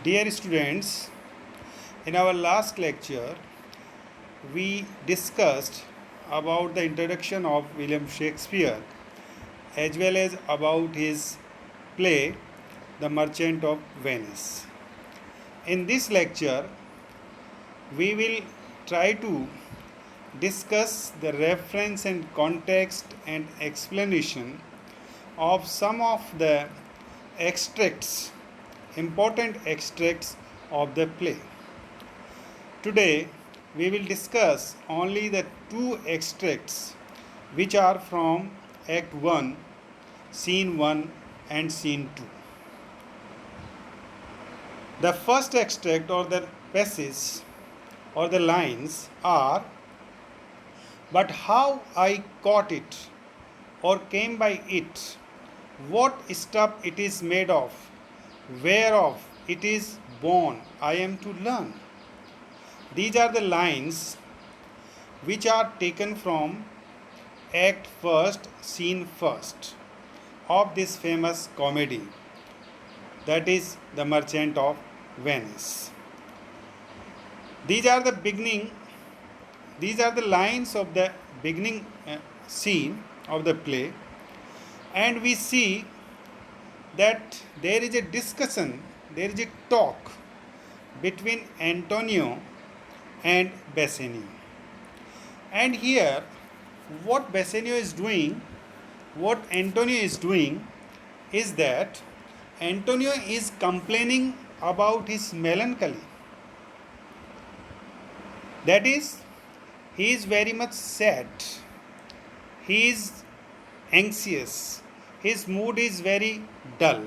Dear students, in our last lecture, we discussed about the introduction of William Shakespeare as well as about his play, The Merchant of Venice. In this lecture, we will try to discuss the reference and context and explanation of some of the extracts, important extracts of the play. Today, we will discuss only the two extracts which are from Act 1, Scene 1 and Scene 2. The first extract or the passage or the lines are, "But how I caught it or came by it, what stuff it is made of, whereof it is born, I am to learn." These are the lines which are taken from Act 1st, Scene 1st of this famous comedy, that is The Merchant of Venice. These are the lines of the beginning scene of the play, and we see that there is a discussion, there is a talk between Antonio and Bassanio. And here, what Bassanio is doing, what Antonio is doing, is that Antonio is complaining about his melancholy. That is, he is very much sad, he is anxious, his mood is very dull.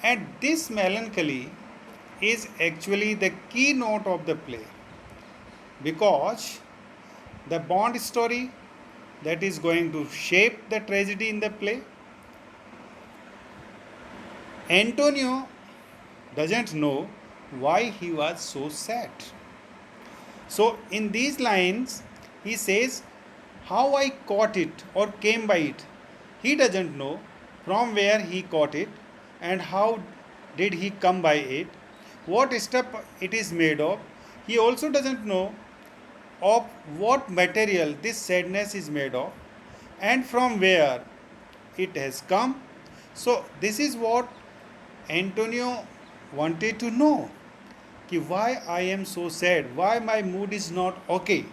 And this melancholy is actually the keynote of the play, because the Bond story that is going to shape the tragedy in the play, Antonio doesn't know why he was so sad. So, in these lines, he says, "How I caught it or came by it." He doesn't know from where he caught it and how did he come by it, what stuff it is made of. He also doesn't know of what material this sadness is made of and from where it has come. So, this is what Antonio wanted to know, कि why I am so sad, why my mood is not okay.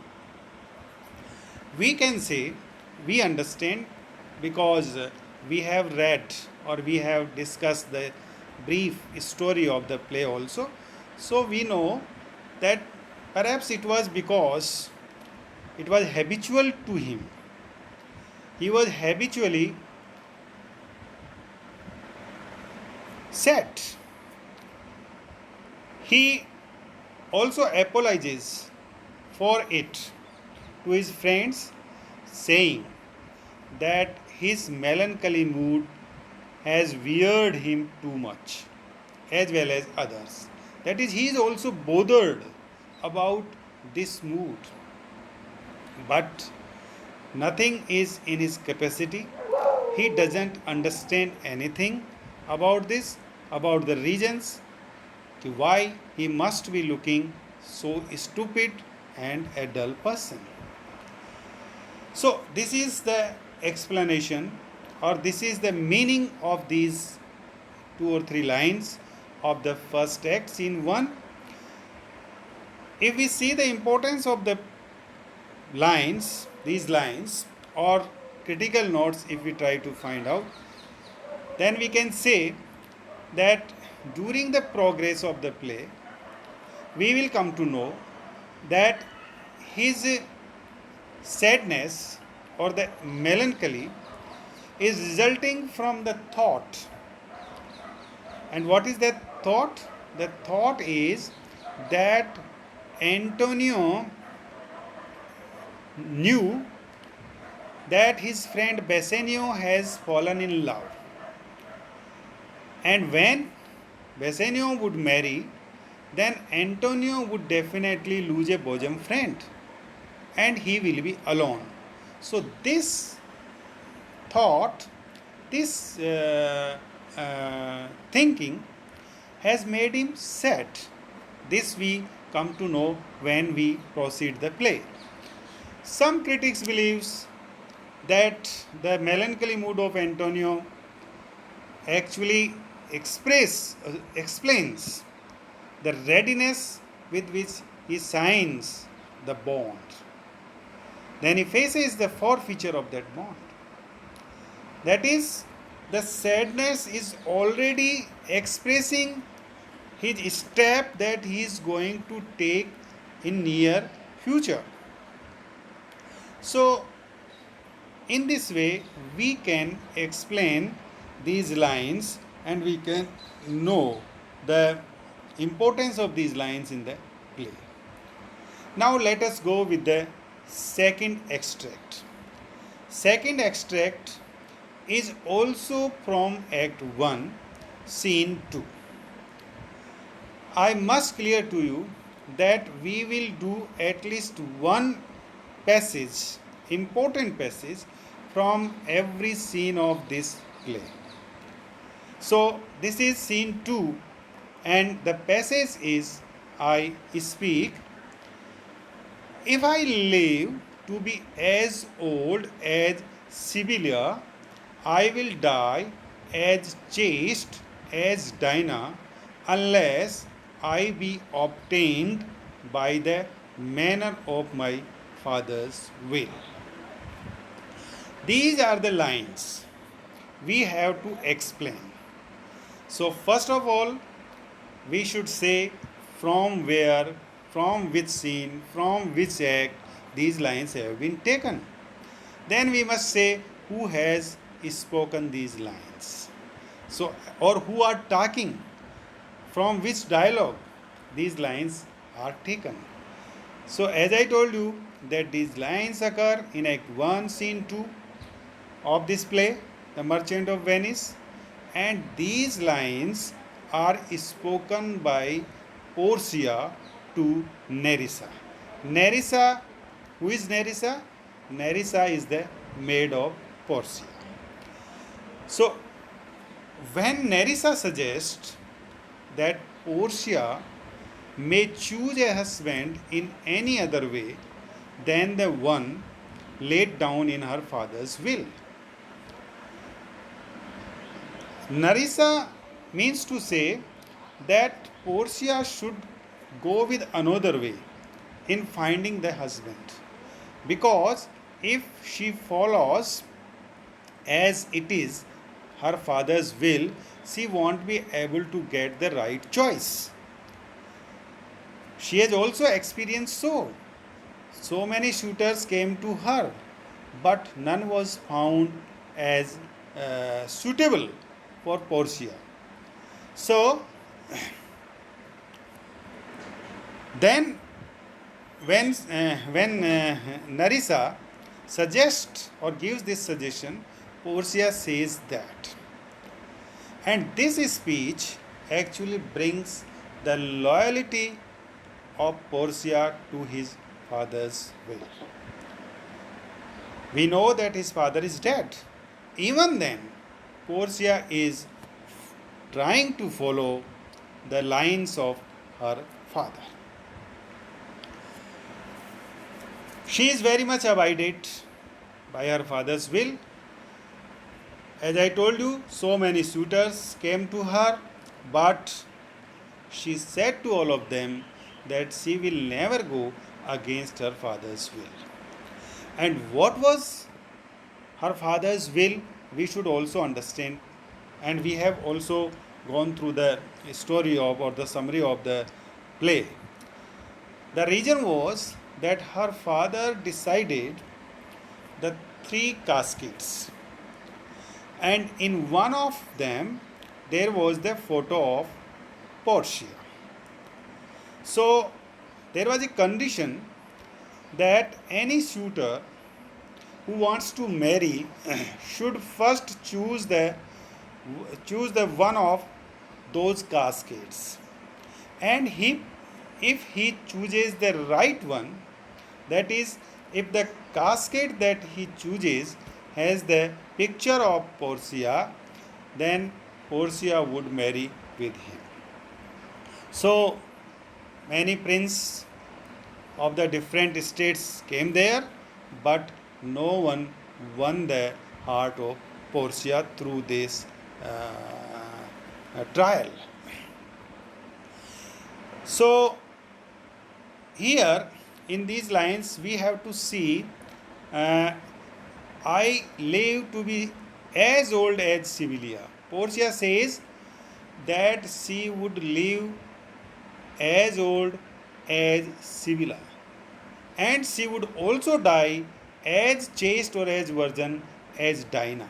We can say, we understand, because we have read or we have discussed the brief story of the play also. So we know that perhaps it was because it was habitual to him. He was habitually sad. He also apologizes for it to his friends, saying that his melancholy mood has wearied him too much, as well as others. That is, he is also bothered about this mood, but nothing is in his capacity. He doesn't understand anything about this, about the reasons to why he must be looking so stupid and a dull person. So, this is the explanation, or this is the meaning of these two or three lines of the first act, Scene 1. If we see the importance of the lines, these lines, or critical notes, if we try to find out, then we can say that during the progress of the play, we will come to know that his sadness or the melancholy is resulting from the thought. And what is that thought? The thought is that Antonio knew that his friend Bassanio has fallen in love. And when Bassanio would marry, then Antonio would definitely lose a bosom friend and he will be alone. So, this thought, this thinking has made him sad. This we come to know when we proceed the play. Some critics believes that the melancholy mood of Antonio actually explains the readiness with which he signs the bond. Then he faces the forfeiture of that bond. That is, the sadness is already expressing his step that he is going to take in near future. So, in this way, we can explain these lines and we can know the importance of these lines in the play. Now, let us go with the second extract. Second extract is also from Act 1, Scene 2. I must clear to you that we will do at least one passage, important passage from every scene of this play. So, this is Scene 2, and the passage is I speak. If I live to be as old as Sibylla, I will die as chaste as Dinah, unless I be obtained by the manner of my father's will. These are the lines we have to explain. So, first of all, we should say from where, from which scene, from which act these lines have been taken. Then we must say who has spoken these lines. So, or who are talking, from which dialogue these lines are taken. So, as I told you, that these lines occur in Act 1, Scene 2 of this play, The Merchant of Venice, and these lines are spoken by Portia to Nerissa. Nerissa, who is Nerissa? Nerissa is the maid of Portia. So, when Nerissa suggests that Portia may choose a husband in any other way than the one laid down in her father's will, Nerissa means to say that Portia should go with another way in finding the husband, because if she follows as it is her father's will, she won't be able to get the right choice. She has also experienced so many suitors came to her, but none was found as suitable for Portia. So, then when Nerissa suggests or gives this suggestion, Portia says that. And this speech actually brings the loyalty of Portia to his father's will. We know that his father is dead. Even then, Portia is trying to follow the lines of her father. She is very much abided by her father's will. As I told you, so many suitors came to her, but she said to all of them that she will never go against her father's will. And what was her father's will, we should also understand. And we have also gone through the story of or the summary of the play. The reason was that her father decided the 3 caskets, and in one of them there was the photo of Portia. So there was a condition that any suitor who wants to marry should first choose the one of those caskets, and if he chooses the right one, that is, if the casket that he chooses has the picture of Portia, then Portia would marry with him. So many princes of the different states came there, but no one won the heart of Portia through this trial. So here in these lines we have to see, uh, I live to be as old as Sibylla. Portia says that she would live as old as Sibylla, and she would also die as chaste or as virgin as Dinah.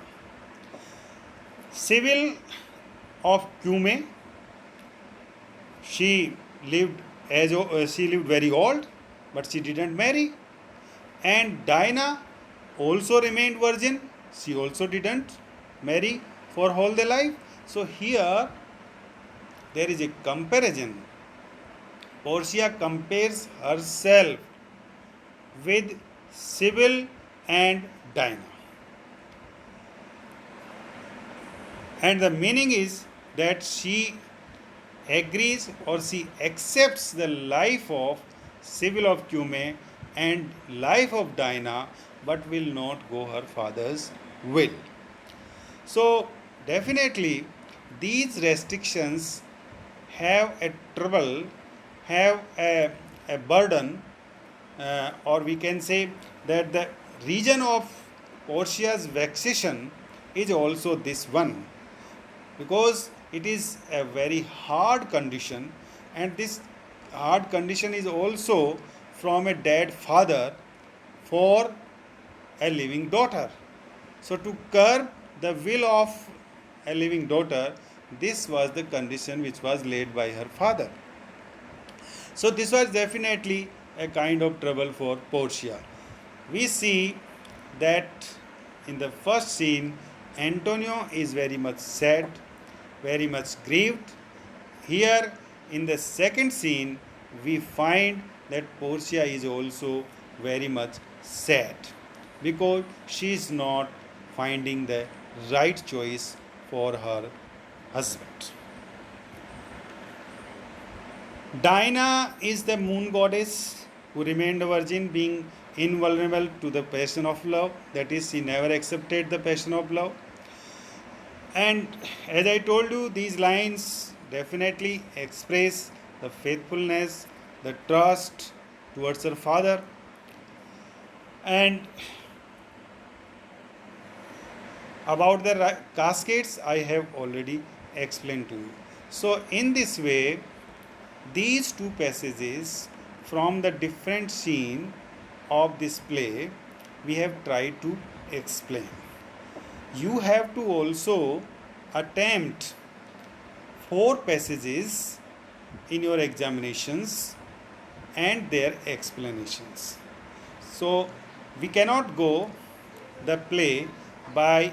Sibyl of Cumae, she lived she lived very old, but she didn't marry. And Dinah also remained virgin. She also didn't marry for all the life. So here there is a comparison. Portia compares herself with Sibyl and Dinah. And the meaning is that she agrees or she accepts the life of Sibyl of Cumae and life of Dinah, but will not go her father's will. So definitely these restrictions have a trouble, have a burden, or we can say that the reason of Portia's vexation is also this one, because it is a very hard condition, and this hard condition is also from a dead father for a living daughter. So to curb the will of a living daughter, this was the condition which was laid by her father. So this was definitely a kind of trouble for Portia. We see that in the first scene, Antonio is very much sad, very much grieved. Here in the second scene, we find that Portia is also very much sad because she is not finding the right choice for her husband. Dinah is the moon goddess who remained a virgin, being invulnerable to the passion of love. That is, she never accepted the passion of love. And as I told you, these lines definitely express the faithfulness, the trust towards her father. And about the cascades, I have already explained to you. So, in this way, these two passages from the different scene of this play we have tried to explain. You have to also attempt 4 passages in your examinations and their explanations. So we cannot go the play by